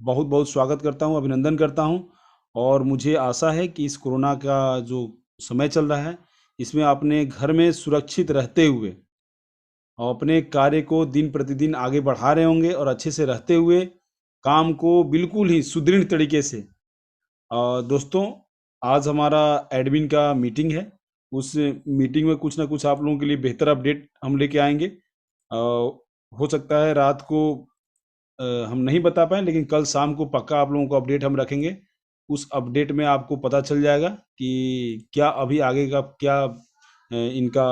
बहुत बहुत स्वागत करता हूँ, अभिनंदन करता हूँ। और मुझे आशा है कि इस कोरोना का जो समय चल रहा है, इसमें आपने घर में सुरक्षित रहते हुए और अपने कार्य को दिन प्रतिदिन आगे बढ़ा रहे होंगे और अच्छे से रहते हुए काम को बिल्कुल ही सुदृढ़ तरीके से। दोस्तों, आज हमारा एडमिन का मीटिंग है। उस मीटिंग में कुछ ना कुछ आप लोगों के लिए बेहतर अपडेट हम लेके आएंगे। हो सकता है रात को हम नहीं बता पाए, लेकिन कल शाम को पक्का आप लोगों को अपडेट हम रखेंगे। उस अपडेट में आपको पता चल जाएगा कि क्या अभी आगे का क्या इनका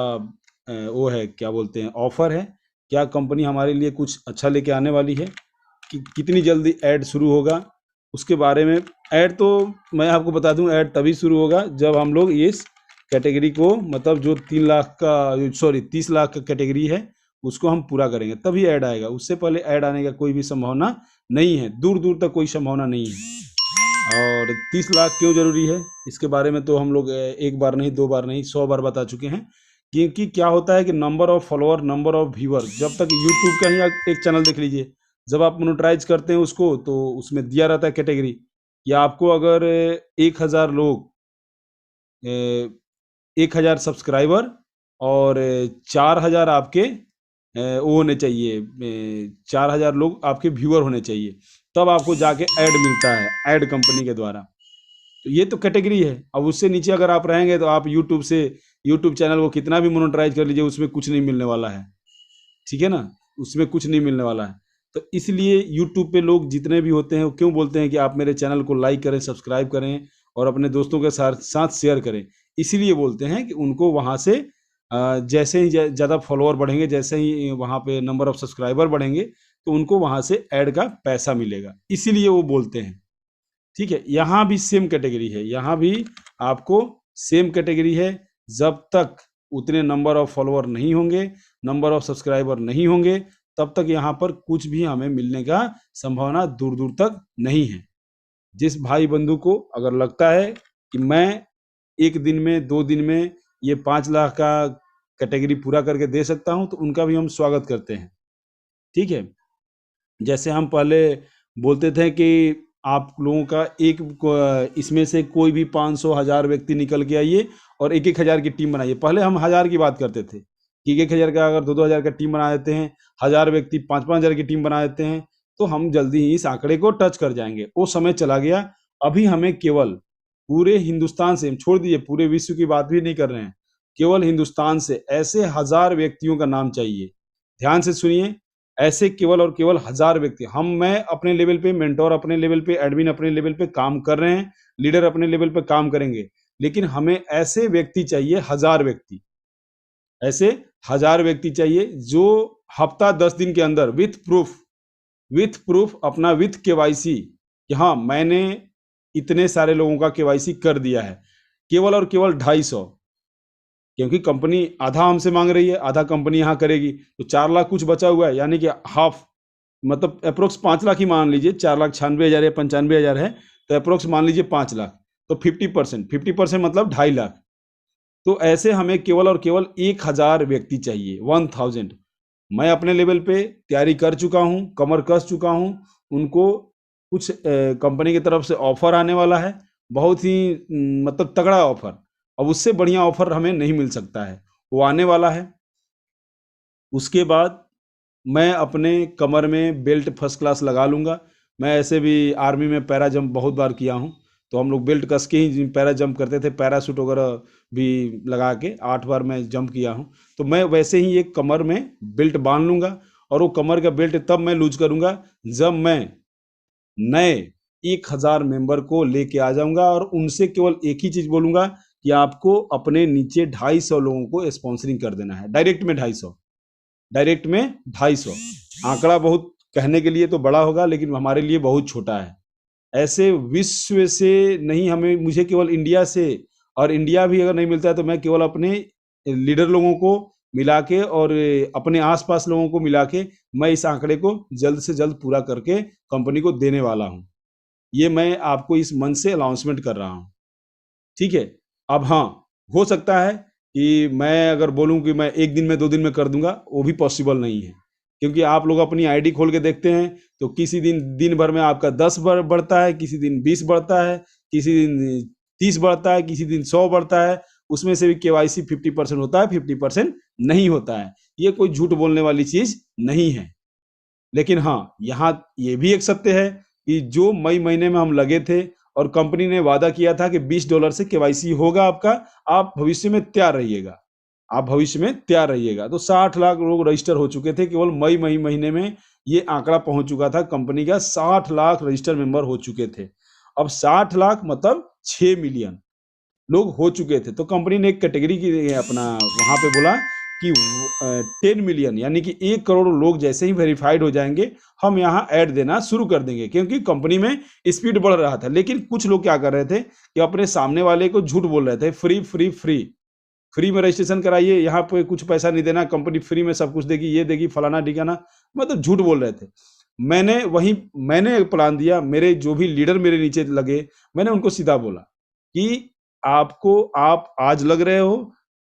वो है, क्या बोलते हैं, ऑफर है। क्या कंपनी हमारे लिए कुछ अच्छा लेके आने वाली है, कि कितनी जल्दी ऐड शुरू होगा उसके बारे में। ऐड तो मैं आपको बता दूं, ऐड तभी शुरू होगा जब हम लोग इस कैटेगरी को, मतलब जो 3 लाख का, सॉरी 30 लाख का कैटेगरी है, उसको हम पूरा करेंगे तभी ऐड आएगा। उससे पहले ऐड आने का कोई भी संभावना नहीं है, दूर दूर तक कोई संभावना नहीं है। और 30 लाख क्यों जरूरी है, इसके बारे में तो हम लोग एक बार नहीं, 2 बार नहीं, 100 बार बता चुके हैं। क्योंकि क्या होता है कि number of follower, number of viewer, जब तक यूट्यूब का ही आप एक चैनल देख लीजिए, जब आप मोनेटाइज करते हैं उसको, तो उसमें दिया रहता है कैटेगरी कि आपको अगर 1,000 लोग, 1,000 सब्सक्राइबर और 4,000 आपके वो होने चाहिए, 4,000 लोग आपके व्यूअर होने चाहिए, तब आपको जाके ऐड मिलता है, ऐड कंपनी के द्वारा। तो ये तो कैटेगरी है। अब उससे नीचे अगर आप रहेंगे तो आप यूट्यूब से, यूट्यूब चैनल को कितना भी मोनेटाइज कर लीजिए, उसमें कुछ नहीं मिलने वाला है। ठीक है ना, उसमें कुछ नहीं मिलने वाला है। तो इसलिए यूट्यूब पे लोग जितने भी होते हैं वो क्यों बोलते हैं कि आप मेरे चैनल को लाइक करें, सब्सक्राइब करें और अपने दोस्तों के साथ साथ शेयर करें। इसीलिए बोलते हैं कि उनको वहाँ से जैसे ही ज़्यादा फॉलोअर बढ़ेंगे, जैसे ही वहाँ पे नंबर ऑफ सब्सक्राइबर बढ़ेंगे, तो उनको वहाँ से ऐड का पैसा मिलेगा, इसीलिए वो बोलते हैं। ठीक है, यहाँ भी सेम कैटेगरी है, यहाँ भी आपको सेम कैटेगरी है। जब तक उतने नंबर ऑफ फॉलोअर नहीं होंगे, नंबर ऑफ सब्सक्राइबर नहीं होंगे, तब तक यहाँ पर कुछ भी हमें मिलने का संभावना दूर दूर तक नहीं है। जिस भाई बंधु को अगर लगता है कि मैं एक दिन में, 2 दिन में ये 5 लाख का कैटेगरी पूरा करके दे सकता हूं, तो उनका भी हम स्वागत करते हैं। ठीक है, जैसे हम पहले बोलते थे कि आप लोगों का इसमें से कोई भी 500 1000 व्यक्ति निकल के आइए और 1 1 हजार की टीम बनाइए। पहले हम 1000 की बात करते थे कि 1 1 हजार का, अगर 2 2 हजार का टीम बना देते हैं, 1000 व्यक्ति 5 5 हजार की टीम बना देते हैं, तो हम जल्दी ही इस आंकड़े को टच कर जाएंगे। वो समय चला गया। अभी हमें केवल पूरे हिंदुस्तान से, छोड़ दीजिए पूरे विश्व की बात भी नहीं कर रहे हैं, केवल हिंदुस्तान से ऐसे 1000 व्यक्तियों का नाम चाहिए। ध्यान से सुनिए, ऐसे केवल और केवल 1000 व्यक्ति। मैं अपने लेवल पे, मेंटोर अपने लेवल पे, एडमिन अपने लेवल पे काम कर रहे हैं, लीडर अपने लेवल पे काम करेंगे, लेकिन हमें ऐसे व्यक्ति चाहिए, 1000 व्यक्ति। ऐसे 1000 व्यक्ति चाहिए जो हफ्ता 10 दिन के अंदर विथ प्रूफ अपना, विथ केवाईसी, कि हाँ मैंने इतने सारे लोगों का केवाईसी कर दिया है। केवल और केवल 250, क्योंकि कंपनी आधा हमसे मांग रही है, आधा कंपनी यहाँ करेगी, तो 4 लाख कुछ बचा हुआ है, यानी कि हाफ, मतलब अप्रोक्स 5 लाख ही मान लीजिए। 4,96,000 या 95,000 है, तो अप्रोक्स मान लीजिए 5 लाख। तो 50% मतलब 2.5 लाख। तो ऐसे हमें केवल और केवल 1,000 व्यक्ति चाहिए, 1000। मैं अपने लेवल पे तैयारी कर चुका हूँ, कमर कस चुका हूँ। उनको कुछ कंपनी की तरफ से ऑफर आने वाला है, बहुत ही मतलब तगड़ा ऑफर। अब उससे बढ़िया ऑफर हमें नहीं मिल सकता है, वो आने वाला है। उसके बाद मैं अपने कमर में बेल्ट फर्स्ट क्लास लगा लूँगा। मैं ऐसे भी आर्मी में पैरा जंप बहुत बार किया हूँ, तो हम लोग बेल्ट कस के ही पैरा जंप करते थे, पैराशूट वगैरह भी लगा के 8 बार मैं जंप किया हूँ। तो मैं वैसे ही एक कमर में बेल्ट बांध लूँगा, और वो कमर का बेल्ट तब मैं लूज करूँगा जब मैं नए 1,000 मेंबर को लेके आ जाऊंगा, और उनसे केवल एक ही चीज बोलूंगा कि आपको अपने नीचे 250 लोगों को स्पॉन्सरिंग कर देना है, डायरेक्ट में 250, डायरेक्ट में 250। आंकड़ा बहुत कहने के लिए तो बड़ा होगा, लेकिन हमारे लिए बहुत छोटा है। ऐसे विश्व से नहीं, हमें, मुझे केवल इंडिया से, और इंडिया भी अगर नहीं मिलता है तो मैं केवल अपने लीडर लोगों को मिला के और अपने आसपास लोगों को मिला के मैं इस आंकड़े को जल्द से जल्द पूरा करके कंपनी को देने वाला हूं। ये मैं आपको इस मन से अनाउंसमेंट कर रहा हूं। ठीक है। अब हाँ, हो सकता है कि मैं अगर बोलूं कि मैं एक दिन में, 2 दिन में कर दूंगा, वो भी पॉसिबल नहीं है। क्योंकि आप लोग अपनी आईडी खोल के देखते हैं तो किसी दिन भर में आपका 10 बढ़ता है, किसी दिन 20 बढ़ता है, किसी दिन 30 बढ़ता है, किसी दिन 100 बढ़ता है। उसमें से भी केवाईसी 50% होता है, 50% नहीं होता है। ये कोई झूठ बोलने वाली चीज नहीं है। लेकिन हाँ, यहाँ ये भी एक सत्य है कि जो मई महीने में हम लगे थे और कंपनी ने वादा किया था कि $20 से केवाईसी होगा आपका, आप भविष्य में तैयार रहिएगा, आप भविष्य में तैयार रहिएगा। तो 60 लाख लोग रजिस्टर हो चुके थे केवल मई महीने में। ये आंकड़ा पहुंच चुका था कंपनी का, 60 लाख रजिस्टर मेंबर हो चुके थे। अब 60 लाख मतलब 6 मिलियन लोग हो चुके थे। तो कंपनी ने एक कैटेगरी की अपना वहां पे बोला कि 10 मिलियन यानी कि 1 करोड़ लोग जैसे ही वेरीफाइड हो जाएंगे, हम यहाँ ऐड देना शुरू कर देंगे। क्योंकि कंपनी में स्पीड बढ़ रहा था। लेकिन कुछ लोग क्या कर रहे थे कि अपने सामने वाले को झूठ बोल रहे थे, फ्री फ्री फ्री फ्री में रजिस्ट्रेशन कराइए, यहाँ पे कुछ पैसा नहीं देना, कंपनी फ्री में सब कुछ देगी, ये देगी, फलाना ढिकाना, मतलब झूठ बोल रहे थे। मैंने प्लान दिया, मेरे जो भी लीडर मेरे नीचे लगे, मैंने उनको सीधा बोला कि आप आज लग रहे हो,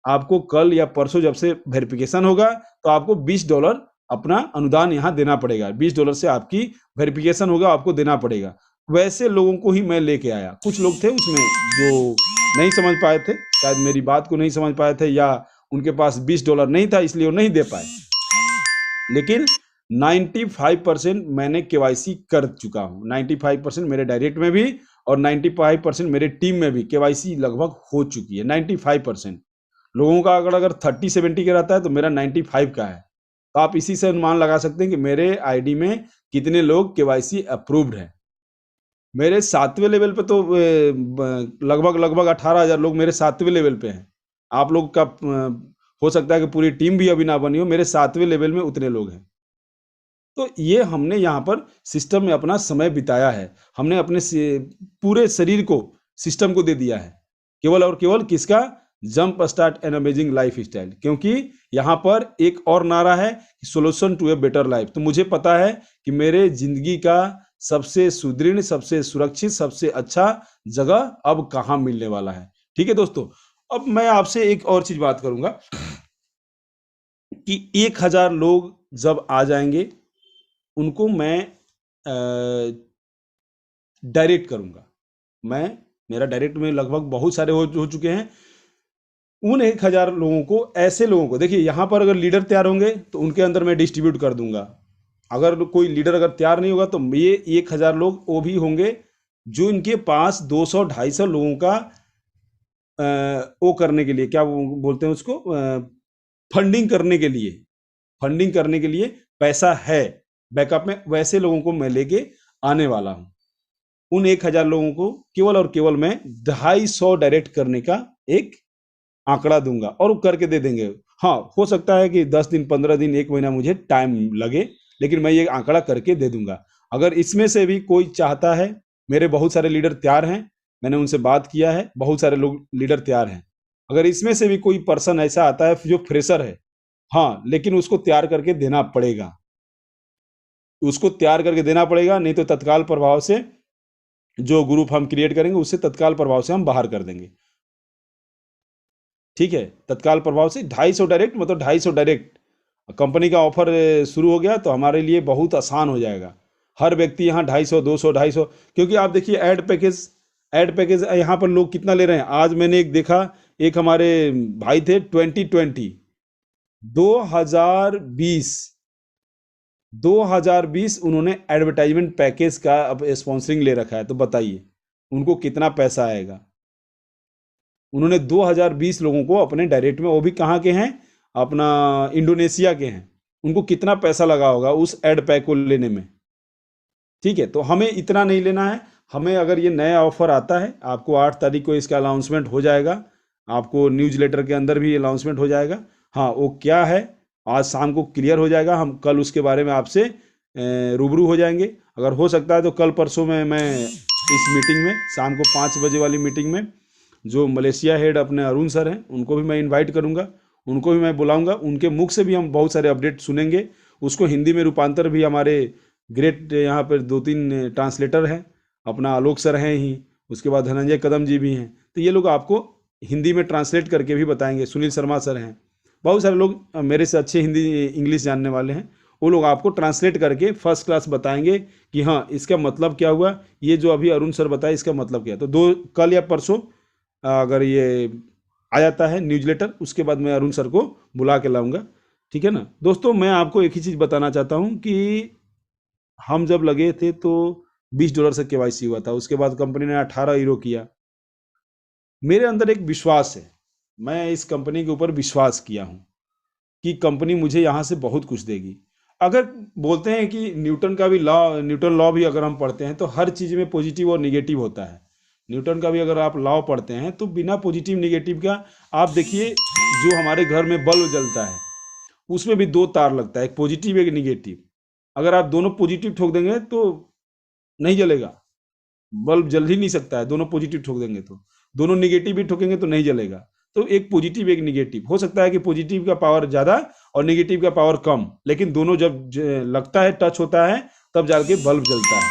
आपको कल या परसों जब से वेरिफिकेशन होगा तो आपको $20 अपना अनुदान यहाँ देना पड़ेगा। $20 से आपकी वेरिफिकेशन होगा, आपको देना पड़ेगा। वैसे लोगों को ही मैं लेके आया। कुछ लोग थे उसमें जो नहीं समझ पाए थे, शायद मेरी बात को नहीं समझ पाए थे, या उनके पास $20 नहीं था इसलिए वो नहीं दे पाए। लेकिन 95% मैंने केवाईसी कर चुका हूँ। 95% मेरे डायरेक्ट में भी और 95% मेरे टीम में भी केवाईसी लगभग हो चुकी है। 95% लोगों का अगर 30-70 का रहता है तो मेरा 95 का है। तो आप इसी से अनुमान लगा सकते हैं कि मेरे आईडी में कितने लोग केवाईसी अप्रूव्ड है। मेरे 7वें लेवल पे तो लगभग 18,000 लोग मेरे 7वें लेवल पे हैं। आप लोग का हो सकता है कि पूरी टीम भी अभी ना बनी हो, मेरे 7वें लेवल में उतने लोग हैं। तो ये हमने यहाँ पर सिस्टम में अपना समय बिताया है। हमने अपने पूरे शरीर को सिस्टम को दे दिया है, केवल और केवल किसका? Jump start an amazing lifestyle. क्योंकि यहाँ पर एक और नारा है, solution to a better life. तो मुझे पता है कि मेरे जिंदगी का सबसे सुदृढ़, सबसे सुरक्षित, सबसे अच्छा जगह अब कहाँ मिलने वाला है। ठीक है दोस्तों, अब मैं आपसे एक और चीज बात करूंगा कि 1000 लोग जब आ जाएंगे उनको मैं डायरेक्ट करूंगा। मेरा डायरेक्ट में लगभग बहुत सारे हो चुके हैं। उन 1000 लोगों को, ऐसे लोगों को, देखिए यहाँ पर अगर लीडर तैयार होंगे तो उनके अंदर मैं डिस्ट्रीब्यूट कर दूंगा। अगर कोई लीडर अगर तैयार नहीं होगा तो ये 1000 लोग वो भी होंगे जो इनके पास 200-250 लोगों का वो करने के लिए, क्या बोलते हैं उसको, फंडिंग करने के लिए पैसा है बैकअप में। वैसे लोगों को मैं लेके आने वाला हूं। उन 1000 लोगों को केवल और केवल मैं 250 डायरेक्ट करने का एक आंकड़ा दूंगा और वो करके दे देंगे। हाँ, हो सकता है कि 10 दिन, 15 दिन, 1 महीना मुझे टाइम लगे, लेकिन मैं ये आंकड़ा करके दे दूंगा। अगर इसमें से भी कोई चाहता है, मेरे बहुत सारे लीडर तैयार हैं, मैंने उनसे बात किया है, बहुत सारे लोग लीडर तैयार हैं। अगर इसमें से भी कोई पर्सन ऐसा आता है जो फ्रेशर है, हाँ, लेकिन उसको तैयार करके देना पड़ेगा, नहीं तो तत्काल प्रभाव से जो ग्रुप हम क्रिएट करेंगे उससे तत्काल प्रभाव से हम बाहर कर देंगे। ठीक है, तत्काल प्रभाव से 250 डायरेक्ट, मतलब 250 डायरेक्ट। कंपनी का ऑफर शुरू हो गया तो हमारे लिए बहुत आसान हो जाएगा। हर व्यक्ति यहाँ 250, 200, 250, क्योंकि आप देखिए ऐड पैकेज यहाँ पर लोग कितना ले रहे हैं। आज मैंने एक देखा, एक हमारे भाई थे 2020 उन्होंने एडवर्टाइजमेंट पैकेज का अब स्पॉन्सरिंग ले रखा है। तो बताइए उनको कितना पैसा आएगा। उन्होंने 2020 लोगों को अपने डायरेक्ट में, वो भी कहाँ के हैं, अपना इंडोनेशिया के हैं, उनको कितना पैसा लगा होगा उस एड पैक को लेने में। ठीक है, तो हमें इतना नहीं लेना है। हमें अगर ये नया ऑफर आता है, आपको 8 तारीख को इसका अनाउंसमेंट हो जाएगा, आपको न्यूज़लेटर के अंदर भी अनाउंसमेंट हो जाएगा। हाँ, वो क्या है आज शाम को क्लियर हो जाएगा। हम कल उसके बारे में आपसे रूबरू हो जाएंगे। अगर हो सकता है तो कल परसों में मैं इस मीटिंग में, शाम को 5 बजे वाली मीटिंग में, जो मलेशिया हेड अपने अरुण सर हैं उनको भी मैं इनवाइट करूंगा, उनको भी मैं बुलाऊंगा। उनके मुख से भी हम बहुत सारे अपडेट सुनेंगे। उसको हिंदी में रूपांतर भी हमारे ग्रेट यहाँ पर 2-3 ट्रांसलेटर हैं, अपना आलोक सर हैं ही, उसके बाद धनंजय कदम जी भी हैं। तो ये लोग आपको हिंदी में ट्रांसलेट करके भी बताएंगे। सुनील शर्मा सर हैं, बहुत सारे लोग मेरे से अच्छे हिंदी इंग्लिश जानने वाले हैं, वो लोग आपको ट्रांसलेट करके फर्स्ट क्लास बताएंगे कि हाँ इसका मतलब क्या हुआ, ये जो अभी अरुण सर बताए इसका मतलब क्या है। तो दो कल या परसों अगर ये आ जाता है न्यूज़लेटर, उसके बाद मैं अरुण सर को बुला के लाऊंगा, ठीक है ना। दोस्तों मैं आपको एक ही चीज़ बताना चाहता हूँ कि हम जब लगे थे तो $20 से केवाईसी हुआ था, उसके बाद कंपनी ने 18 यूरो किया। मेरे अंदर एक विश्वास है, मैं इस कंपनी के ऊपर विश्वास किया हूँ कि कंपनी मुझे यहाँ से बहुत कुछ देगी। अगर बोलते हैं कि न्यूटन लॉ भी अगर हम पढ़ते हैं तो हर चीज़ में पॉजिटिव और निगेटिव होता है। न्यूटन का भी अगर आप लॉ पढ़ते हैं तो बिना पॉजिटिव निगेटिव का, आप देखिए जो हमारे घर में बल्ब जलता है उसमें भी दो तार लगता है, एक पॉजिटिव एक निगेटिव। अगर आप दोनों पॉजिटिव ठोक देंगे तो नहीं जलेगा, बल्ब जल ही नहीं सकता है, दोनों पॉजिटिव ठोक देंगे तो। दोनों निगेटिव भी ठोकेंगे तो नहीं जलेगा। तो एक पॉजिटिव एक निगेटिव हो सकता है कि पॉजिटिव का पावर ज्यादा और निगेटिव का पावर कम, लेकिन दोनों जब लगता है, टच होता है, तब जाके बल्ब जलता है।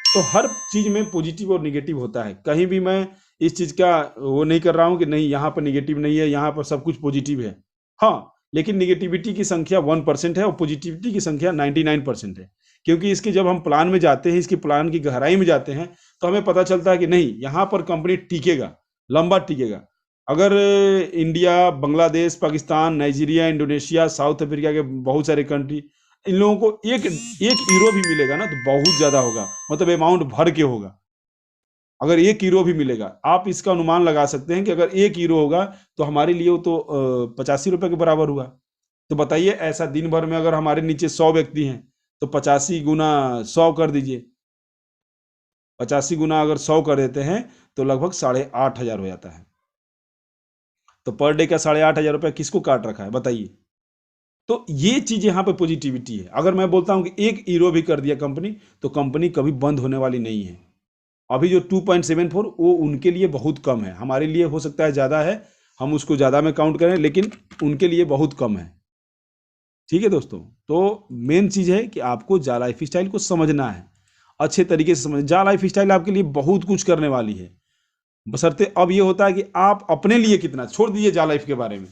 तो हर चीज में पॉजिटिव और निगेटिव होता है। कहीं भी मैं इस चीज का वो नहीं कर रहा हूं कि नहीं यहाँ पर निगेटिव नहीं है, यहाँ पर सब कुछ पॉजिटिव है। हाँ, लेकिन निगेटिविटी की संख्या 1% है और पॉजिटिविटी की संख्या 99% है। क्योंकि इसके जब हम प्लान में जाते हैं, इसकी प्लान की गहराई में जाते हैं, तो हमें पता चलता है कि नहीं यहाँ पर कंपनी टिकेगा, लंबा टिकेगा। अगर India, Bangladesh, Pakistan, Nigeria, Indonesia, south Africa के बहुत सारे कंट्री, इन लोगों को एक एक यूरो भी मिलेगा ना तो बहुत ज्यादा होगा, मतलब अमाउंट भर के होगा। अगर 1 यूरो भी मिलेगा, आप इसका अनुमान लगा सकते हैं कि अगर 1 यूरो होगा तो हमारे लिए वो तो 85 रुपए के बराबर हुआ। तो बताइए, ऐसा दिन भर में अगर हमारे नीचे 100 व्यक्ति हैं तो 85 गुना 100 कर दीजिए। 85 गुना अगर 100 कर देते हैं तो लगभग 8,500 हो जाता है। तो पर डे का 8,500 रुपया किसको काट रखा है बताइए। तो ये चीज यहाँ पे पॉजिटिविटी है। अगर मैं बोलता हूँ कि 1 यूरो भी कर दिया कंपनी, तो कंपनी कभी बंद होने वाली नहीं है। अभी जो 2.74 वो उनके लिए बहुत कम है, हमारे लिए हो सकता है ज़्यादा है, हम उसको ज़्यादा में काउंट करें, लेकिन उनके लिए बहुत कम है। ठीक है दोस्तों, तो मेन चीज़ है कि आपको जा लाइफ स्टाइल को समझना है, अच्छे तरीके से समझ। जा लाइफ स्टाइल आपके लिए बहुत कुछ करने वाली है, बशर्ते अब ये होता है कि आप अपने लिए कितना, छोड़ दीजिए जा लाइफ के बारे में,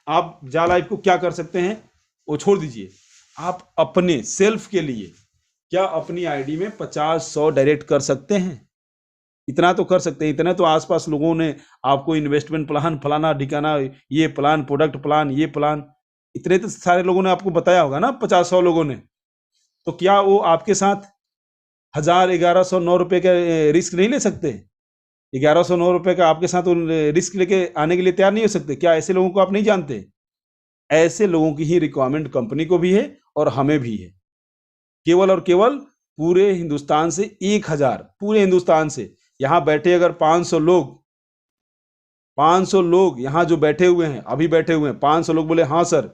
आप जा लाइफ को क्या कर सकते हैं वो छोड़ दीजिए। आप अपने सेल्फ के लिए क्या अपनी आईडी में 50-100 डायरेक्ट कर सकते हैं? इतना तो कर सकते हैं। इतना तो आसपास लोगों ने आपको इन्वेस्टमेंट प्लान, फलाना ढिकाना, ये प्लान, प्रोडक्ट प्लान, ये प्लान, इतने तो सारे लोगों ने आपको बताया होगा ना, 50-100 लोगों ने। तो क्या वो आपके साथ 1,000, 1,100, 9 रुपए का रिस्क नहीं ले सकते? 1,100, 9 रुपए का आपके साथ रिस्क लेके आने के लिए तैयार नहीं हो सकते? क्या ऐसे लोगों को आप नहीं जानते? ऐसे लोगों की ही रिक्वायरमेंट कंपनी को भी है और हमें भी है। केवल और केवल पूरे हिंदुस्तान से 1,000, पूरे हिंदुस्तान से यहाँ बैठे अगर 500 लोग यहाँ जो बैठे हुए हैं, अभी बैठे हुए हैं, 500 लोग बोले हाँ सर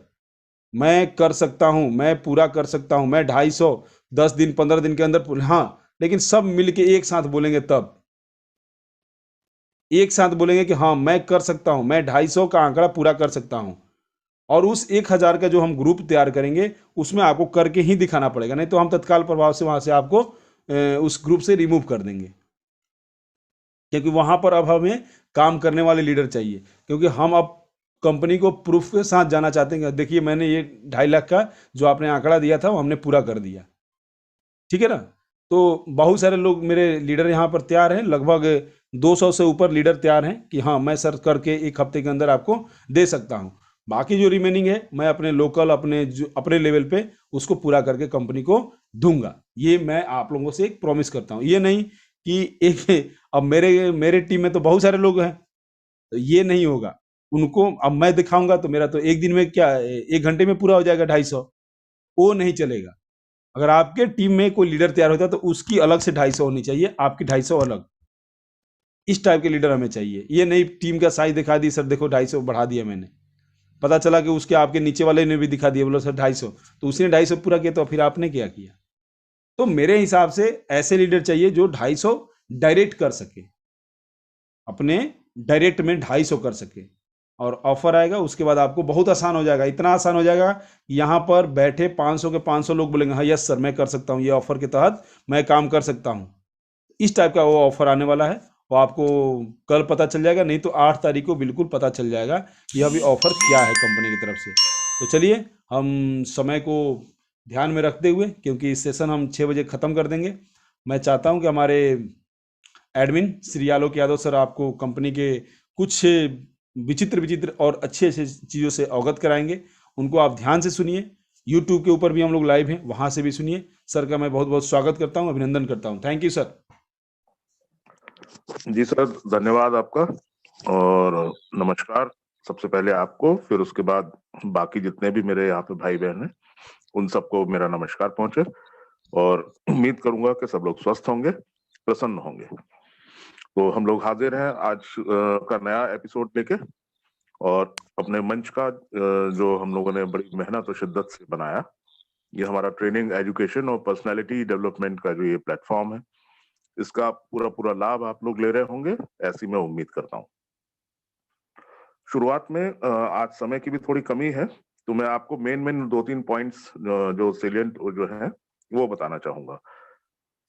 मैं कर सकता हूँ, मैं पूरा कर सकता हूँ, मैं 250, 10 दिन 15 दिन के अंदर, हाँ, लेकिन सब मिलके एक साथ बोलेंगे, तब एक साथ बोलेंगे कि हाँ मैं कर सकता हूँ, मैं 250 का आंकड़ा पूरा कर सकता हूँ। और उस 1,000 का जो हम ग्रुप तैयार करेंगे उसमें आपको करके ही दिखाना पड़ेगा, नहीं तो हम तत्काल प्रभाव से वहां से आपको उस ग्रुप से रिमूव कर देंगे। क्योंकि वहां पर अब हमें काम करने वाले लीडर चाहिए, क्योंकि हम अब कंपनी को प्रूफ के साथ जाना चाहते हैं। देखिए मैंने ये 2.5 लाख का जो आपने आंकड़ा दिया था वो हमने पूरा कर दिया, ठीक है ना। तो बहुत सारे लोग मेरे लीडर यहाँ पर तैयार हैं, लगभग 200 से ऊपर लीडर तैयार हैं कि हाँ मैं सर करके 1 हफ्ते के अंदर आपको दे सकता हूँ। बाकी जो रिमेनिंग है मैं अपने लोकल, अपने लेवल पे उसको पूरा करके कंपनी को दूंगा। ये मैं आप लोगों से एक प्रॉमिस करता हूँ। ये नहीं कि एक अब मेरे मेरे टीम में तो बहुत सारे लोग हैं, तो ये नहीं होगा। उनको अब मैं दिखाऊंगा तो मेरा तो एक दिन में क्या, 1 घंटे में पूरा हो जाएगा 250, वो नहीं चलेगा। अगर आपके टीम में कोई लीडर तैयार होता है तो उसकी अलग से 250 होनी चाहिए, आपकी 250 अलग। इस टाइप के लीडर हमें चाहिए। ये नहीं टीम का साइज दिखा दी, सर देखो 250 बढ़ा दिया मैंने, पता चला कि उसके आपके नीचे वाले ने भी दिखा दिया, बोलो सर 250, तो उसने 250 पूरा किया तो फिर आपने क्या किया? तो मेरे हिसाब से ऐसे लीडर चाहिए जो 250 डायरेक्ट कर सके, अपने डायरेक्ट में 250 कर सके, और ऑफर आएगा उसके बाद आपको बहुत आसान हो जाएगा। इतना आसान हो जाएगा कि यहाँ पर बैठे 500 के 500 लोग बोलेंगे हाँ यस सर मैं कर सकता हूँ, ये ऑफर के तहत मैं काम कर सकता हूँ। इस टाइप का वो ऑफर आने वाला है, वो आपको कल पता चल जाएगा, नहीं तो 8 तारीख को बिल्कुल पता चल जाएगा कि अभी ऑफर क्या है कंपनी की तरफ से। तो चलिए हम समय को ध्यान में रखते हुए, क्योंकि इस सेशन हम 6 बजे ख़त्म कर देंगे, मैं चाहता हूं कि हमारे एडमिन श्री आलोक यादव सर आपको कंपनी के कुछ विचित्र विचित्र और अच्छे अच्छे चीज़ों से अवगत कराएंगे। उनको आप ध्यान से सुनिए। यूट्यूब के ऊपर भी हम लोग लाइव हैं, वहां से भी सुनिए। सर का मैं बहुत बहुत स्वागत करता हूं, अभिनंदन करता हूं। Thank you sir. जी सर, धन्यवाद आपका और नमस्कार सबसे पहले आपको, फिर उसके बाद बाकी जितने भी मेरे यहाँ पे भाई बहन हैं उन सबको मेरा नमस्कार पहुंचे और उम्मीद करूंगा कि सब लोग स्वस्थ होंगे, प्रसन्न होंगे। तो हम लोग हाजिर हैं आज का नया एपिसोड लेके और अपने मंच का जो हम लोगों ने बड़ी मेहनत और शिद्दत से बनाया, ये हमारा ट्रेनिंग, एजुकेशन और पर्सनालिटी डेवलपमेंट का जो ये प्लेटफॉर्म है, इसका पूरा पूरा लाभ आप लोग ले रहे होंगे, ऐसी मैं उम्मीद करता हूँ। शुरुआत में आज समय की भी थोड़ी कमी है, तो मैं आपको मेन 2-3 पॉइंट्स जो सेलिएंट जो है वो बताना चाहूंगा।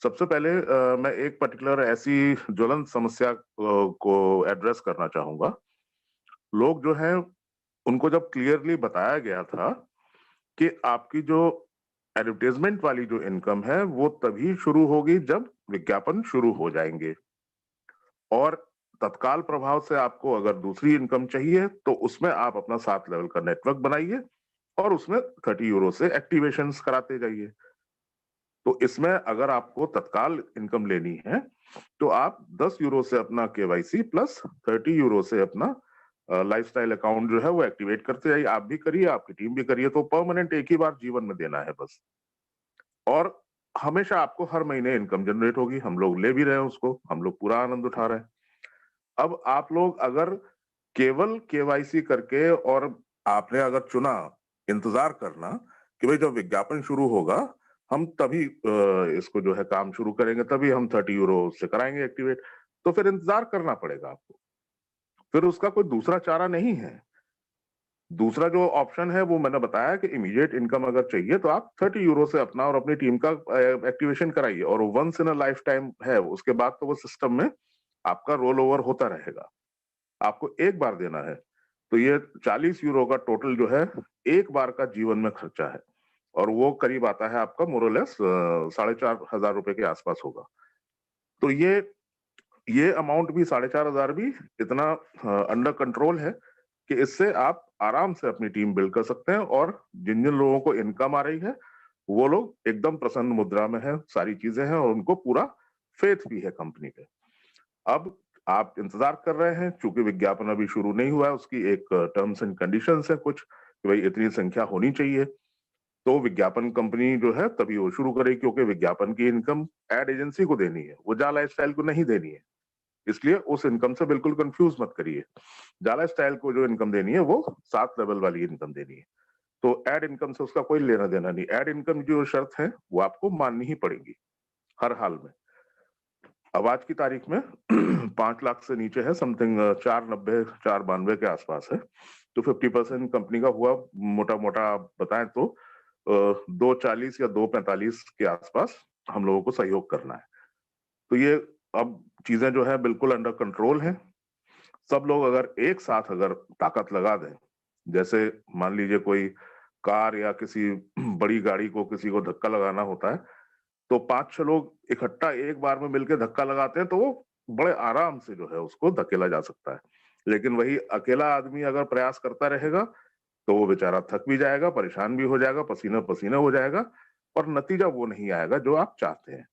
सबसे पहले मैं एक पर्टिकुलर ऐसी ज्वलंत समस्या को एड्रेस करना चाहूंगा। लोग जो हैं उनको जब क्लियरली बताया गया था कि आपकी जो एडवर्टाइजमेंट वाली जो इनकम है वो तभी शुरू होगी जब विज्ञापन शुरू हो जाएंगे, और तत्काल प्रभाव से आपको अगर दूसरी इनकम चाहिए तो उसमें आप अपना 7 लेवल का नेटवर्क बनाइए और उसमें 30 यूरो से एक्टिवेशंस कराते जाइए। तो इसमें अगर आपको तत्काल इनकम लेनी है तो आप 10 यूरो से अपना केवाईसी प्लस 30 यूरो से अपना लाइफस्टाइल अकाउंट जो है वो एक्टिवेट करते जाइए। आप भी करिए, आपकी टीम भी करिए, तो परमानेंट एक ही बार जीवन में देना है बस, और हमेशा आपको हर महीने इनकम जनरेट होगी। हम लोग ले भी रहे हैं उसको, हम लोग पूरा आनंद उठा रहे हैं। अब आप लोग अगर केवल केवाईसी करके और आपने अगर चुना इंतजार करना कि भाई जब विज्ञापन शुरू होगा हम तभी इसको जो है काम शुरू करेंगे, तभी हम 30 यूरो से कराएंगे एक्टिवेट, तो फिर इंतजार करना पड़ेगा आपको। फिर उसका कोई दूसरा चारा नहीं है। दूसरा जो ऑप्शन है वो मैंने बताया कि इमीडिएट इनकम अगर चाहिए तो आप 30 यूरो से अपना और अपनी टीम का एक्टिवेशन कराइए, और once in a lifetime है, उसके बाद तो वो सिस्टम में आपका रोल ओवर होता रहेगा। आपको एक बार देना है, तो ये 40 यूरो का टोटल जो है एक बार का जीवन में खर्चा है, और वो करीब आता है आपका मोरलेस 4,500 रुपए के आसपास होगा। तो ये अमाउंट भी 4,500 भी इतना अंडर कंट्रोल है कि इससे आप आराम से अपनी टीम बिल्ड कर सकते हैं, और जिन जिन लोगों को इनकम आ रही है वो लोग एकदम प्रसन्न मुद्रा में है, सारी चीजें हैं, और उनको पूरा फेथ भी है कंपनी पे। अब आप इंतजार कर रहे हैं, चूंकि विज्ञापन अभी शुरू नहीं हुआ है, उसकी एक टर्म्स एंड कंडीशंस है कुछ कि भाई इतनी संख्या होनी चाहिए, तो विज्ञापन कंपनी जो है तभी वो शुरू करेगी, क्योंकि विज्ञापन की इनकम एड एजेंसी को देनी है, वो जाला स्टाइल को नहीं देनी है। इसलिए उस इनकम से बिल्कुल कंफ्यूज मत करिए। जाला स्टाइल को जो इनकम देनी है वो 7 लेवल वाली इनकम देनी है, तो एड इनकम से उसका कोई लेना देना नहीं। एड इनकम जो शर्त है वो आपको माननी ही पड़ेगी हर हाल में। अब आज की तारीख में 5 लाख से नीचे है, समथिंग 490 492 के आसपास है, तो 50% कंपनी का हुआ, मोटा मोटा बताएं तो 240 या 245 के आसपास हम लोगों को सहयोग करना है। तो ये अब चीजें जो है बिल्कुल अंडर कंट्रोल है। सब लोग अगर एक साथ अगर ताकत लगा दें, जैसे मान लीजिए कोई कार या किसी बड़ी गाड़ी को किसी को धक्का लगाना होता है, तो 5-6 लोग इकट्ठा एक बार में मिलकर धक्का लगाते हैं तो वो बड़े आराम से जो है उसको धकेला जा सकता है। लेकिन वही अकेला आदमी अगर प्रयास करता रहेगा तो वो बेचारा थक भी जाएगा, परेशान भी हो जाएगा, पसीना पसीना हो जाएगा, और नतीजा वो नहीं आएगा जो आप चाहते हैं।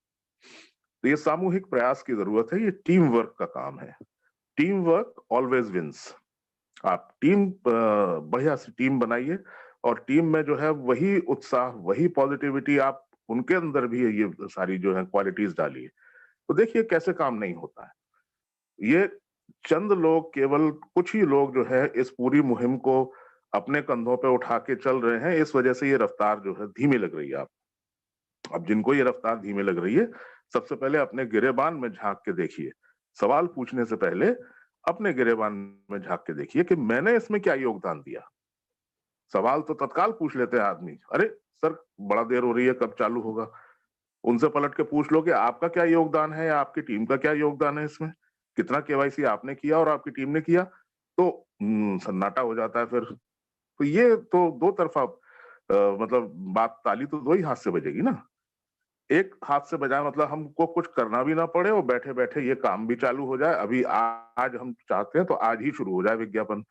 तो ये सामूहिक प्रयास की जरूरत है, ये टीम वर्क का काम है। Team work always wins. आप टीम बढ़िया सी टीम बनाइए, और टीम में जो है वही उत्साह, वही पॉजिटिविटी आप उनके अंदर भी ये सारी जो है क्वालिटीज डालिए, तो देखिए कैसे काम नहीं होता है। ये चंद लोग, केवल कुछ ही लोग जो है इस पूरी मुहिम को अपने कंधों पे उठा के चल रहे हैं, इस वजह से ये रफ्तार जो है धीमी लग रही है आप। अब जिनको ये रफ्तार धीमी लग रही है, सबसे पहले अपने गिरेबान में झांक के देखिए। सवाल पूछने से पहले अपने गिरेबान में झांक के देखिए कि मैंने इसमें क्या योगदान दिया। सवाल तो तत्काल पूछ लेते हैं आदमी, अरे सर बड़ा देर हो रही है, कब चालू होगा। उनसे पलट के पूछ लो कि आपका क्या योगदान है या आपकी टीम का क्या योगदान है इसमें, कितना केवाईसी आपने किया और आपकी टीम ने किया, तो सन्नाटा हो जाता है फिर। तो ये तो दो तरफा मतलब बात ताली तो 2 ही हाथ से बजेगी ना। एक हाथ से बजाए मतलब हमको कुछ करना भी ना पड़े और बैठे-बैठे ये काम भी चालू हो जाए। अभी आज हम चाहते हैं तो आज ही शुरू हो जाए विज्ञापन।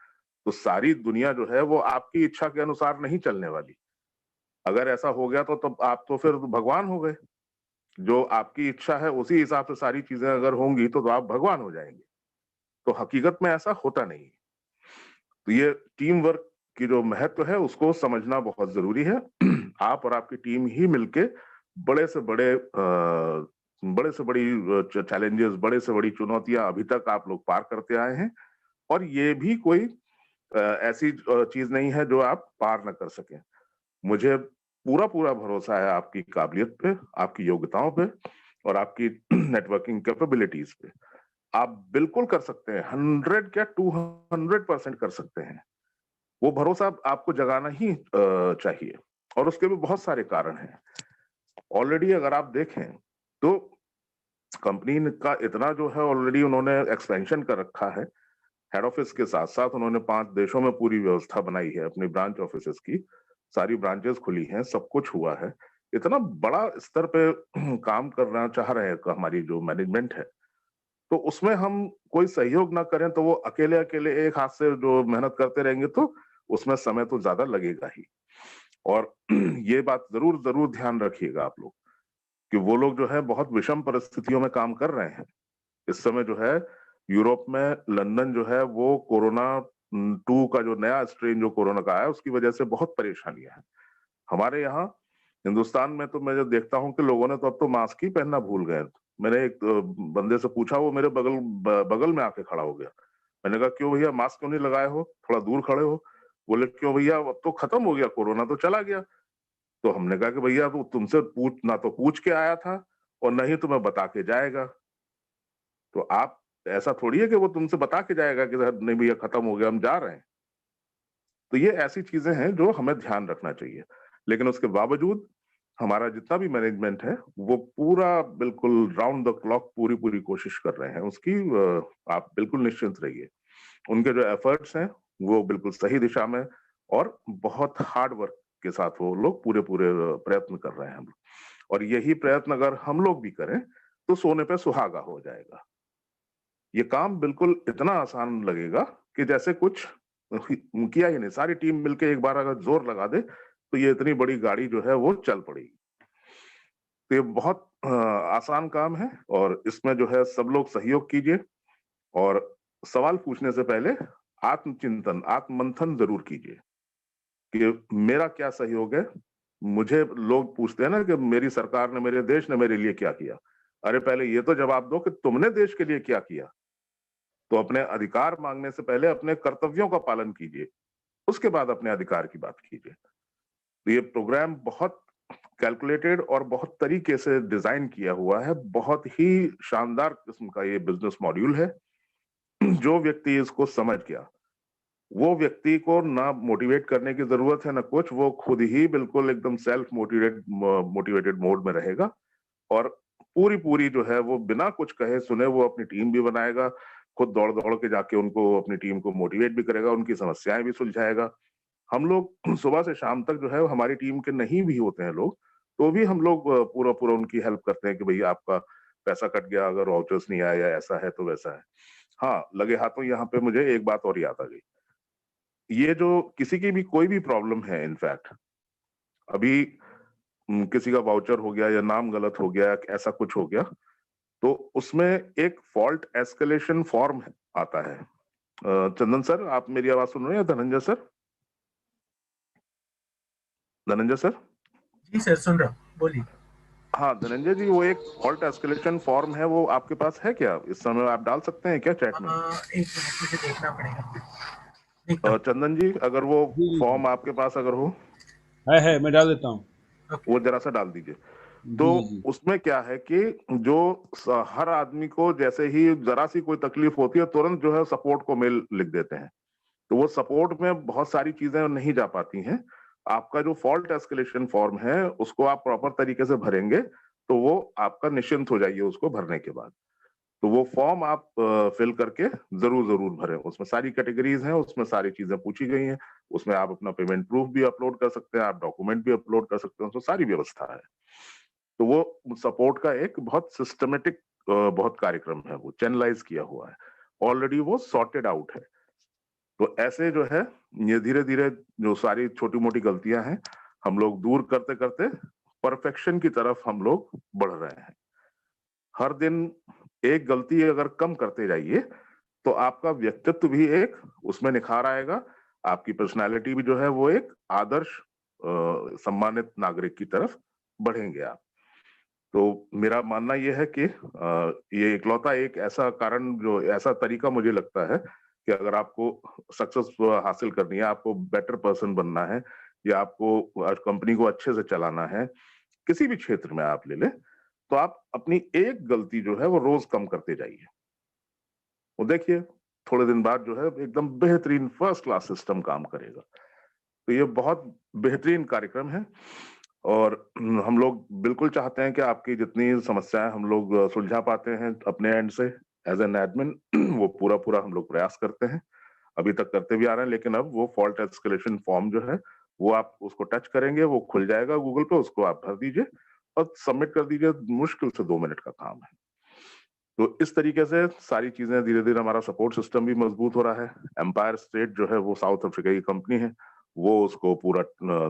तो सारी दुनिया जो है वो आपकी इच्छा के अनुसार नहीं चलने वाली। अगर ऐसा हो गया तो तब आप तो फिर भगवान हो गए। जो आपकी इच्छा है उसी हिसाब से सारी चीज़ें अगर होंगी तो आप भगवान हो जाएँगे। तो हकीकत में ऐसा होता नहीं है। तो ये टीम वर्क की जो महत्व है उसको समझना बहुत ज़रूरी है। आप और आपकी टीम ही मिलके बड़े से बड़े बड़े से बड़ी चैलेंजेस, बड़े से बड़ी चुनौतियाँ अभी तक आप लोग पार करते आए हैं और ये भी कोई ऐसी चीज़ नहीं है जो आप पार ना कर सकें। मुझे पूरा-पूरा भरोसा है आपकी काबिलियत पे, आपकी योग्यताओं पे और आपकी नेटवर्किंग कैपेबिलिटीज़ पे। आप बिल्कुल कर सकते हैं, 100 क्या 200% कर सकते हैं। वो भरोसा आपको जगाना ही चाहिए और उसके भी बहुत सारे कारण हैं। ऑलरेडी अगर आप देखें, तो कंपनी का इतना जो है ऑलरेडी उन्होंने एक्सपेंशन कर रखा है। हेड ऑफिस के साथ-साथ उन्होंने 5 देशों में पूरी व्यवस्था बनाई है अपनी ब्रांच ऑफिसेज़ की। सारी ब्रांचेज़ खुली हैं, सब कुछ हुआ है। इतना बड़ा स्तर पे काम करना चाह रहे हैं हमारी जो मैनेजमेंट है, तो उसमें हम कोई सहयोग ना करें तो वो अकेले-अकेले एक हाथ से जो मेहनत करते रहेंगे तो उसमें समय तो ज़्यादा लगेगा ही। और ये बात ज़रूर ध्यान रखिएगा आप लोग, कि वो लोग जो है बहुत विषम परिस्थितियों में काम कर रहे हैं। इस समय जो है यूरोप में लंदन जो है वो कोरोना 2 का जो नया स्ट्रेन जो कोरोना का आया उसकी वजह से बहुत परेशानियाँ हैं। हमारे यहाँ हिंदुस्तान में तो मैं जो देखता हूँ कि लोगों ने तो अब तो मास्क ही पहनना भूल गए। मैंने एक बंदे से पूछा वो मेरे बगल में आके खड़ा हो गया। मैंने कहा क्यों भैया मास्क क्यों नहीं लगाए हो? थोड़ा दूर खड़े हो। बोले क्यों भैया अब तो खत्म हो गया कोरोना तो चला गया। तो हमने कहा कि भैया वो तुमसे पूछ के आया था और ना ही तुम्हें बता के जाएगा। तो आप ऐसा थोड़ी है कि वो तुमसे बता के जाएगा कि साहब नहीं भैया खत्म हो गया हम जा रहे हैं। तो ये ऐसी चीज़ें हैं जो हमें ध्यान रखना चाहिए। लेकिन उसके बावजूद हमारा जितना भी मैनेजमेंट है वो पूरा बिल्कुल राउंड द क्लॉक पूरी-पूरी कोशिश कर रहे हैं। उसकी आप बिल्कुल निश्चिंत रहिए। उनके जो एफर्ट्स हैं वो बिल्कुल सही दिशा में और बहुत हार्ड वर्क के साथ वो लोग पूरे-पूरे प्रयत्न कर रहे हैं। और यही प्रयत्न अगर हम लोग भी करें तो सोने पे सुहागा हो जाएगा। ये काम बिल्कुल इतना आसान लगेगा कि जैसे कुछ किया ही नहीं। सारी टीम मिलके एक बार अगर ज़ोर लगा दे, तो ये इतनी बड़ी गाड़ी जो है वो चल पड़ेगी। तो ये बहुत आसान काम है और इसमें जो है सब लोग सहयोग कीजिए और सवाल पूछने से पहले आत्मचिंतन, आत्ममंथन ज़रूर कीजिए कि मेरा क्या सहयोग है? मुझे लोग पूछते हैं ना कि मेरी सरकार ने, मेरे देश ने मेरे लिए क्या किया? अरे पहले ये तो जवाब दो कि तुमने देश के लिए क्या किया? तो अपने अधिकार माँगने से पहले अपने कर्तव्यों का पालन कीजिए, उसके बाद अपने अधिकार की बात कीजिए। तो ये प्रोग्राम बहुत कैलकुलेटेड और बहुत तरीके से डिज़ाइन किया हुआ है, बहुत ही शानदार किस्म का ये बिज़नेस मॉड्यूल है। जो व्यक्ति इसको समझ गया, वो व्यक्ति को ना मोटिवेट करने की ज़रूरत है, ना कुछ, वो खुद ही बिल्कुल एकदम सेल्फ मोटिवेटेड मोड में रहेगा और पूरी-पूरी जो है वो बिना कुछ कहे सुने वो अपनी टीम भी बनाएगा, खुद दौड़-दौड़ के जाके उनको अपनी टीम को मोटिवेट भी करेगा, उनकी समस्याएँ भी सुलझाएगा। हम लोग सुबह से शाम तक जो है हमारी टीम के नहीं भी होते हैं लोग, तो भी हम लोग पूरा-पूरा उनकी हेल्प करते हैं कि भई आपका पैसा कट गया, अगर वाउचर्स नहीं आया या ऐसा है तो वैसा है। हाँ, लगे हाथों यहाँ पे मुझे एक बात और याद आ गई। ये जो किसी की भी कोई भी प्रॉब्लम है इनफैक्ट, अभी किसी का वाउचर हो गया या नाम गलत हो गया, ऐसा कुछ हो गया, तो उसमें एक फॉल्ट एस्केलेशन फॉर्म आता है। चंदन सर, आप मेरी आवाज़ सुन रहे हैं या धनंजय सर? धनंजय सर? जी सर, सुन रहा हूँ, बोलिए। हाँ, धनंजय जी, वो एक फॉल्ट एस्केलेशन फॉर्म है, वो आपके पास है क्या? इस समय आप डाल सकते हैं क्या चैट में? 1 मिनट मुझे देखना पड़ेगा। देखता हूँ। चंदन जी, अगर वो जी जी जी फॉर्म आपके पास अगर हो, है मैं डाल देता हूँ। ओके। वो ज़रा-सा डाल दीजिए। तो जी जी उसमें क्या है कि जो हर आदमी को जैसे ही ज़रा-सी कोई तकलीफ होती है, तुरंत जो है सपोर्ट को मेल लिख देते हैं। तो वो सपोर्ट में बहुत सारी चीज़ें नहीं जा पाती हैं। आपका जो फॉल्ट एस्केलेशन फॉर्म है, उसको आप प्रॉपर तरीके से भरेंगे, तो वो आपका निश्चिंत हो जाइए उसको भरने के बाद। तो वो फॉर्म आप फिल करके जरूर भरें। उसमें सारी कैटेगरीज हैं, उसमें सारी चीजें पूछी गई हैं, उसमें आप अपना पेमेंट प्रूफ भी अपलोड कर सकते हैं, आप डॉक्यूमेंट भी अपलोड कर सकते हैं, उसमें सारी व्यवस्था है। तो वो सपोर्ट का एक बहुत सिस्टमेटिक बहुत कार्यक्रम है, वो चैनलाइज किया हुआ है, ऑलरेडी वो सॉर्टेड आउट है। तो ऐसे जो है ये धीरे धीरे जो सारी छोटी मोटी गलतियां हैं हम लोग दूर करते करते परफेक्शन की तरफ हम लोग बढ़ रहे हैं। हर दिन एक गलती अगर कम करते जाइए तो आपका व्यक्तित्व भी एक उसमें निखार आएगा, आपकी पर्सनालिटी भी जो है वो एक आदर्श सम्मानित नागरिक की तरफ बढ़ेंगे आप। तो मेरा मानना ये है कि ये इकलौता एक ऐसा कारण जो ऐसा तरीका मुझे लगता है कि अगर आपको सक्सेस हासिल करनी है, आपको बेटर पर्सन बनना है या आपको कंपनी को अच्छे से चलाना है, किसी भी क्षेत्र में आप ले लें, तो आप अपनी एक गलती जो है वो रोज कम करते जाइए। वो देखिए थोड़े दिन बाद जो है एकदम बेहतरीन फर्स्ट क्लास सिस्टम काम करेगा। तो ये बहुत बेहतरीन कार्यक्रम है और हम लोग बिल्कुल चाहते हैं कि आपकी जितनी समस्याएं हम लोग सुलझा पाते हैं अपने एंड से एज एन एडमिन वो पूरा हम लोग प्रयास करते हैं, अभी तक करते भी आ रहे हैं। लेकिन अब वो फॉल्ट एस्केलेशन फॉर्म जो है वो आप उसको टच करेंगे, वो खुल जाएगा गूगल पे, उसको आप भर दीजिए और सबमिट कर दीजिए। मुश्किल से 2 मिनट का काम है। तो इस तरीके से सारी चीजें धीरे धीरे हमारा सपोर्ट सिस्टम भी मजबूत हो रहा है। एम्पायर स्टेट जो है वो साउथ अफ्रीका की कंपनी है, वो उसको पूरा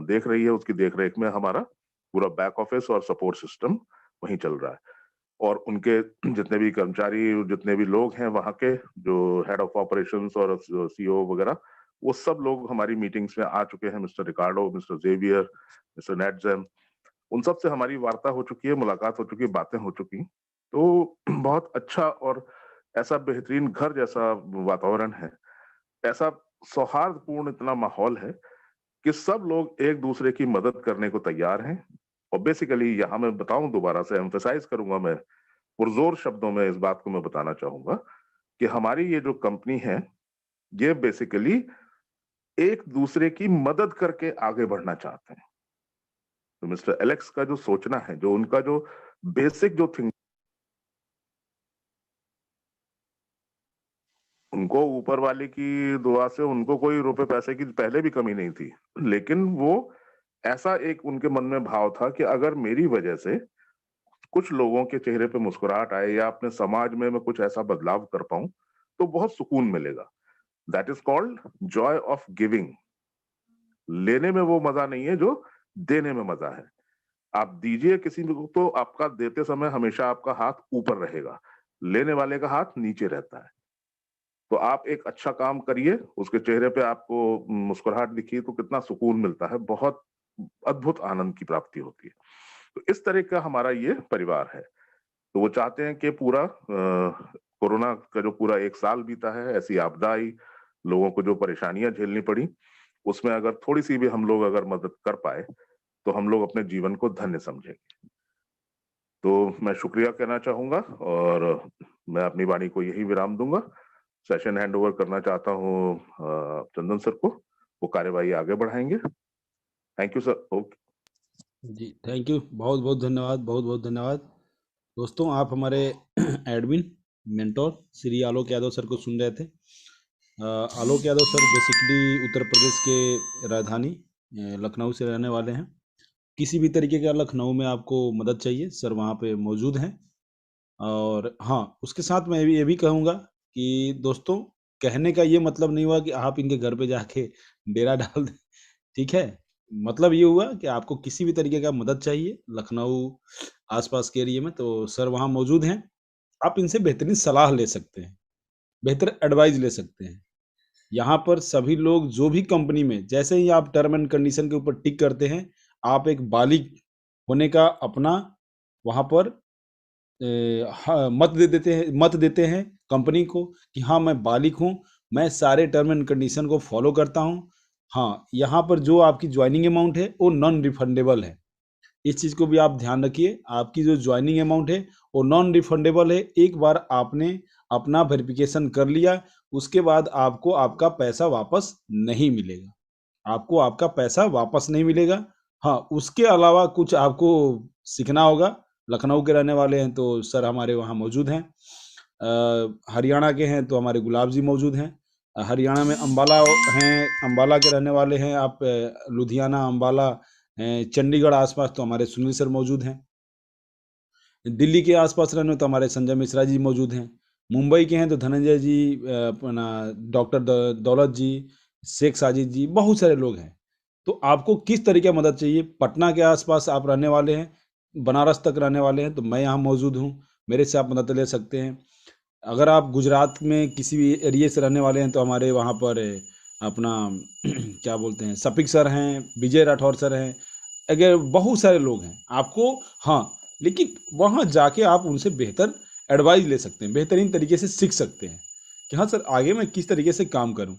देख रही है, उसकी देखरेख में हमारा पूरा बैक ऑफिस और सपोर्ट सिस्टम वहीं चल रहा है। और उनके जितने भी कर्मचारी, जितने भी लोग हैं वहां के, जो हेड ऑफ ऑपरेशंस और सीईओ वगैरह, वो सब लोग हमारी मीटिंग्स में आ चुके हैं। मिस्टर रिकार्डो, मिस्टर जेवियर, मिस्टर नेटजेम, उन सब से हमारी वार्ता हो चुकी है, मुलाकात हो चुकी है, बातें हो चुकी। तो बहुत अच्छा और ऐसा बेहतरीन घर जैसा वातावरण है, ऐसा सौहार्दपूर्ण इतना माहौल है कि सब लोग एक दूसरे की मदद करने को तैयार हैं। और बेसिकली यहाँ मैं बताऊं, दोबारा से एम्फेसाइज करूंगा, मैं पुरजोर शब्दों में इस बात को मैं बताना चाहूंगा कि हमारी ये जो कंपनी है ये बेसिकली एक दूसरे की मदद करके आगे बढ़ना चाहते हैं। तो मिस्टर एलेक्स का जो सोचना है, जो उनका जो बेसिक जो थिंक, उनको ऊपर वाले की दुआ से उनको कोई रुपए पैसे की पहले भी कमी नहीं थी, लेकिन वो ऐसा एक उनके मन में भाव था कि अगर मेरी वजह से कुछ लोगों के चेहरे पे मुस्कुराहट आए या अपने समाज में मैं कुछ ऐसा बदलाव कर पाऊं तो बहुत सुकून मिलेगा। That is called Joy of giving. लेने में वो मजा नहीं है जो देने में मजा है। आप दीजिए किसी को तो आपका देते समय हमेशा आपका हाथ ऊपर रहेगा, लेने वाले का हाथ नीचे रहता है। तो आप एक अच्छा काम करिए, उसके चेहरे पे आपको मुस्कुराहट दिखी तो कितना सुकून मिलता है, बहुत अद्भुत आनंद की प्राप्ति होती है। तो इस तरह का हमारा ये परिवार है। तो वो चाहते हैं कि पूरा कोरोना का जो पूरा 1 साल बीता है, ऐसी आपदा आई, लोगों को जो परेशानियां झेलनी पड़ी, उसमें अगर थोड़ी सी भी हम लोग अगर मदद कर पाए तो हम लोग अपने जीवन को धन्य समझेंगे। तो मैं शुक्रिया कहना चाहूंगा और मैं अपनी वाणी को यही विराम दूंगा। सेशन हैंड ओवर करना चाहता हूँ चंदन सर को, वो कार्यवाही आगे बढ़ाएंगे। Thank you sir. ओके जी, थैंक यू, बहुत बहुत धन्यवाद, बहुत बहुत धन्यवाद। दोस्तों, आप हमारे admin mentor Shri Alok Yadav sir को सुन रहे थे। आलोक यादव सर बेसिकली उत्तर प्रदेश के राजधानी लखनऊ से रहने वाले हैं। किसी भी तरीके का लखनऊ में आपको मदद चाहिए, सर वहाँ पे मौजूद हैं। और हाँ, उसके साथ मैं ये भी कहूँगा कि दोस्तों, कहने का ये मतलब नहीं हुआ कि आप इनके घर पे जाके डेरा डाल दें, ठीक है? मतलब ये हुआ कि आपको किसी भी तरीके का मदद चाहिए लखनऊ आसपास के एरिया में, तो सर वहाँ मौजूद हैं। आप इनसे बेहतरीन सलाह ले सकते हैं, बेहतर एडवाइस ले सकते हैं। यहाँ पर सभी लोग जो भी कंपनी में, जैसे ही आप टर्म एंड कंडीशन के ऊपर टिक करते हैं, आप एक बालिग होने का अपना वहाँ पर मत देते हैं कंपनी को कि हाँ, मैं बालिग हूँ, मैं सारे टर्म एंड कंडीशन को फॉलो करता हूँ। हाँ, यहाँ पर जो आपकी ज्वाइनिंग अमाउंट है वो नॉन रिफंडेबल है। इस चीज़ को भी आप ध्यान रखिए। आपकी जो ज्वाइनिंग अमाउंट है वो नॉन रिफंडेबल है। एक बार आपने अपना वेरिफिकेशन कर लिया, उसके बाद आपको आपका पैसा वापस नहीं मिलेगा। आपको आपका पैसा वापस नहीं मिलेगा। हाँ, उसके अलावा कुछ आपको सीखना होगा। लखनऊ के रहने वाले हैं तो सर हमारे वहाँ मौजूद हैं। हरियाणा के हैं तो हमारे गुलाब जी मौजूद हैं। हरियाणा में अम्बाला हैं, अम्बाला के रहने वाले हैं आप, लुधियाना, अम्बाला, चंडीगढ़ आसपास तो हमारे सुनील सर मौजूद हैं। दिल्ली के आसपास रहने तो हमारे संजय मिश्रा जी मौजूद हैं। मुंबई के हैं तो धनंजय जी, अपना डॉक्टर दौलत जी, शेख साजिद जी, बहुत सारे लोग हैं। तो आपको किस तरीके की मदद चाहिए? पटना के आसपास आप रहने वाले हैं, बनारस तक रहने वाले हैं तो मैं यहाँ मौजूद हूँ, मेरे से आप मदद ले सकते हैं। अगर आप गुजरात में किसी भी एरिया से रहने वाले हैं तो हमारे वहाँ पर अपना क्या बोलते हैं, सफिक सर हैं, विजय राठौर सर हैं, अगर बहुत सारे लोग हैं आपको। हाँ, लेकिन वहाँ जाके आप उनसे बेहतर एडवाइस ले सकते हैं, बेहतरीन तरीके से सीख सकते हैं कि हाँ सर आगे मैं किस तरीके से काम करूँ।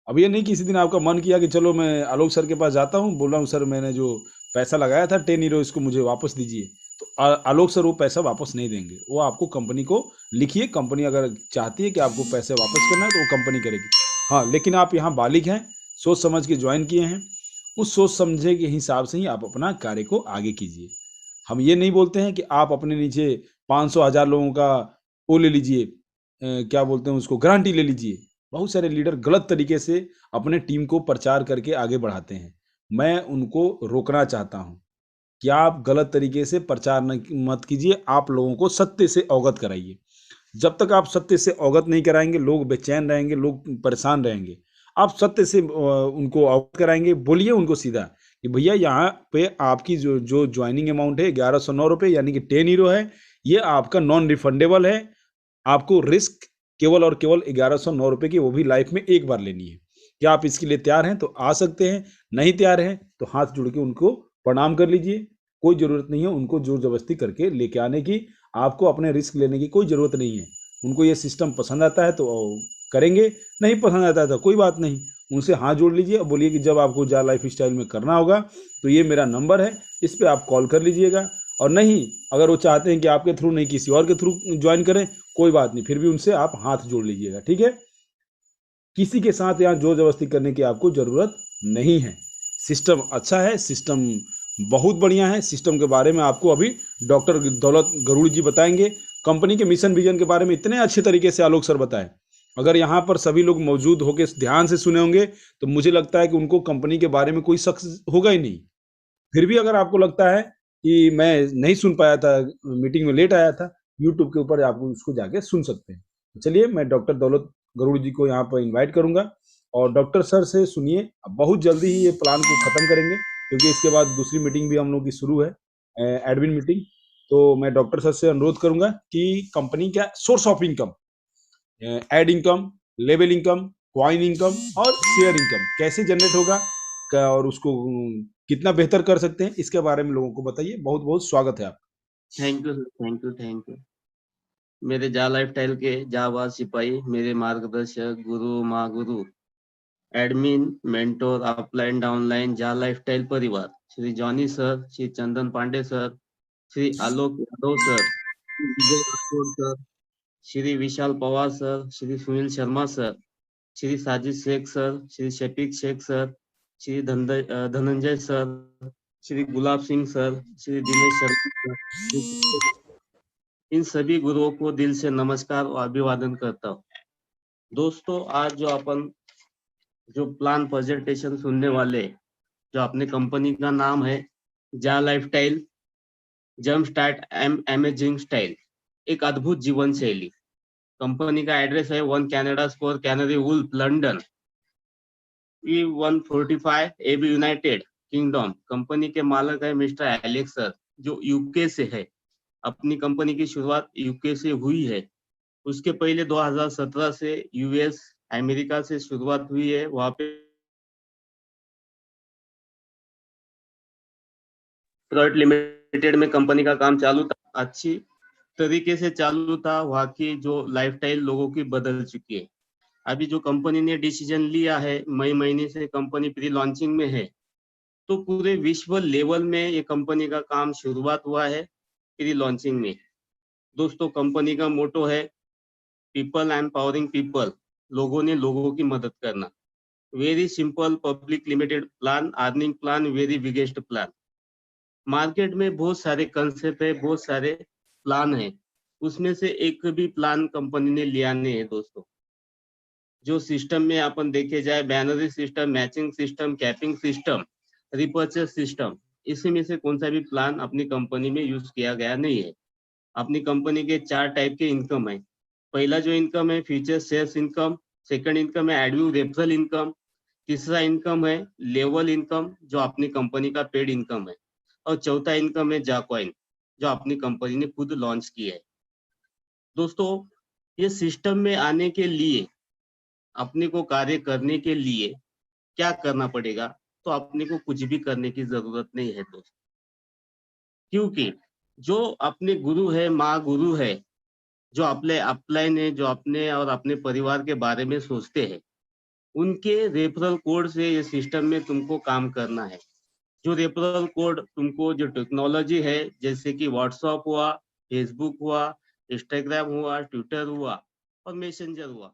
अब ये नहीं कि किसी दिन आपका मन किया कि चलो मैं आलोक सर के पास जाता हूँ, बोल रहा हूँ सर मैंने जो पैसा लगाया था 10 हीरो इसको मुझे वापस दीजिए, तो आलोक सर वो पैसा वापस नहीं देंगे। वो आपको कंपनी को लिखिए, कंपनी अगर चाहती है कि आपको पैसे वापस करना है तो वो कंपनी करेगी। हाँ, लेकिन आप यहाँ बालिग हैं, सोच समझ के ज्वाइन किए हैं, उस सोच समझे के हिसाब से ही आप अपना कार्य को आगे कीजिए। हम ये नहीं बोलते हैं कि आप अपने नीचे 500,000 लोगों का वो ले लीजिए, क्या बोलते हैं उसको, गारंटी ले लीजिए। बहुत सारे लीडर गलत तरीके से अपने टीम को प्रचार करके आगे बढ़ाते हैं। मैं उनको रोकना चाहता हूँ कि आप गलत तरीके से प्रचार मत कीजिए, आप लोगों को सत्य से अवगत कराइए। जब तक आप सत्य से अवगत नहीं कराएंगे लोग बेचैन रहेंगे, लोग परेशान रहेंगे। आप सत्य से उनको अवगत कराएंगे, बोलिए उनको सीधा कि भैया यहाँ पे आपकी जो जो ज्वाइनिंग अमाउंट है 1109 रुपये यानी कि 10 हीरो है, ये आपका नॉन रिफंडेबल है। आपको रिस्क केवल और केवल 1109 रुपये की, वो भी लाइफ में एक बार लेनी है। क्या आप इसके लिए तैयार हैं तो आ सकते हैं, नहीं तैयार हैं तो हाथ जोड़ के उनको प्रणाम कर लीजिए। कोई ज़रूरत नहीं है उनको जोर जबरदस्ती करके लेके आने की, आपको अपने रिस्क लेने की कोई ज़रूरत नहीं है। उनको ये सिस्टम पसंद आता है तो करेंगे, नहीं पसंद आता है तो कोई बात नहीं, उनसे हाथ जोड़ लीजिए और बोलिए कि जब आपको जा लाइफ स्टाइल में करना होगा तो ये मेरा नंबर है, इस पर आप कॉल कर लीजिएगा। और नहीं, अगर वो चाहते हैं कि आपके थ्रू नहीं किसी और के थ्रू ज्वाइन करें, कोई बात नहीं, फिर भी उनसे आप हाथ जोड़ लीजिएगा, ठीक है। किसी के साथ यहाँ जोर जबरदस्ती करने की आपको ज़रूरत नहीं है। सिस्टम अच्छा है, सिस्टम बहुत बढ़िया है। सिस्टम के बारे में आपको अभी डॉक्टर दौलत गरुड़ जी बताएंगे। कंपनी के मिशन विजन के बारे में इतने अच्छे तरीके से आलोक सर बताए, अगर यहाँ पर सभी लोग मौजूद होकर ध्यान से सुने होंगे तो मुझे लगता है कि उनको कंपनी के बारे में कोई शक होगा ही नहीं। फिर भी अगर आपको लगता है कि मैं नहीं सुन पाया था, मीटिंग में लेट आया था, यूट्यूब के ऊपर आप उसको जाके सुन सकते हैं। चलिए मैं डॉक्टर दौलत गरुड़ जी को यहाँ पर इनवाइट करूंगा और डॉक्टर सर से सुनिए। अब बहुत जल्दी ही ये प्लान को ख़त्म करेंगे क्योंकि इसके बाद दूसरी मीटिंग भी हम लोग की शुरू है, एडमिन मीटिंग। तो मैं डॉक्टर सर से अनुरोध करूंगा कि कंपनी का source of income, ad income, level income, coin income और शेयर इनकम कैसे जनरेट होगा और उसको कितना बेहतर कर सकते हैं, इसके बारे में लोगों को बताइए। बहुत बहुत स्वागत है आपका। Thank you, thank you, thank you. मेरे जा लाइफस्टाइल के जाबाज सिपाही, मेरे मार्गदर्शक, गुरु माँ गुरु, एडमिन, मेंटोर, अपलाइन डाउनलाइन, जा लाइफस्टाइल परिवार, Shri Johnny sir, Shri Chandan Pandey sir, Shri Alok Yadav sir, Shri Vijay Rathore sir, Shri Vishal Pawar sir, Shri Sunil Sharma sir, Shri Sajid Shaikh sir, Shri Shafiq Shaikh sir, Shri Dhananjay sir, Shri Gulab Singh sir, Shri Dinesh Sharma sir, इन सभी गुरुओं को दिल से नमस्कार और अभिवादन करता हूँ। दोस्तों, आज जो अपन जो प्लान प्रेजेंटेशन सुनने वाले, जो अपने कंपनी का नाम है जा lifestyle jump start amazing style, एक अद्भुत जीवन शैली। कंपनी का एड्रेस है 1 Canada square, Canary Wolf, London, E145 AB, United Kingdom. Company के मालिक है मिस्टर एलेक्स सर, जो यूके से है। अपनी कंपनी की शुरुआत यूके से हुई है। उसके पहले 2017 से यूएस अमेरिका से शुरुआत हुई है। वहां पे प्राइवेट लिमिटेड में कंपनी का काम चालू था, अच्छी तरीके से चालू था। वहां की जो लाइफस्टाइल लोगों की बदल चुकी है। अभी जो कंपनी ने डिसीजन लिया है, मई महीने से कंपनी प्री लॉन्चिंग में है, तो पूरे विश्व लेवल में ये कंपनी का काम शुरुआत हुआ है प्री लॉन्चिंग में। दोस्तों, कंपनी का मोटो है पीपल एम्पावरिंग पीपल, लोगों ने लोगों की मदद करना। Very simple public limited plan, earning plan, very biggest plan. Market में बहुत सारे कंसेप्ट है, बहुत सारे प्लान है, उसमें से एक भी प्लान कंपनी ने लिया नहीं है दोस्तों। जो सिस्टम में अपन देखे जाए, binary system, matching system, capping system, repurchase system, इसी में से कौन सा भी प्लान अपनी कंपनी में यूज किया गया नहीं है। अपनी कंपनी के 4 टाइप के इनकम है। पहला जो इनकम है feature sales income, second income है एडव्यू रेफरल इनकम, तीसरा इनकम है लेवल इनकम जो अपनी कंपनी का पेड इनकम है, और चौथा इनकम है जाकॉइन जो अपनी कंपनी ने खुद लॉन्च की है। दोस्तों ये सिस्टम में आने के लिए, अपने को कार्य करने के लिए क्या करना पड़ेगा? तो अपने को कुछ भी करने की जरूरत नहीं है दोस्तों, क्योंकि जो अपने गुरु है, माँ गुरु है, जो अपने अपलाइन है, जो अपने और अपने परिवार के बारे में सोचते हैं, उनके रेफरल कोड से ये सिस्टम में तुमको काम करना है। जो रेफरल कोड तुमको, जो टेक्नोलॉजी है जैसे कि व्हाट्सएप हुआ, फेसबुक हुआ, इंस्टाग्राम हुआ, ट्विटर हुआ और मैसेंजर हुआ,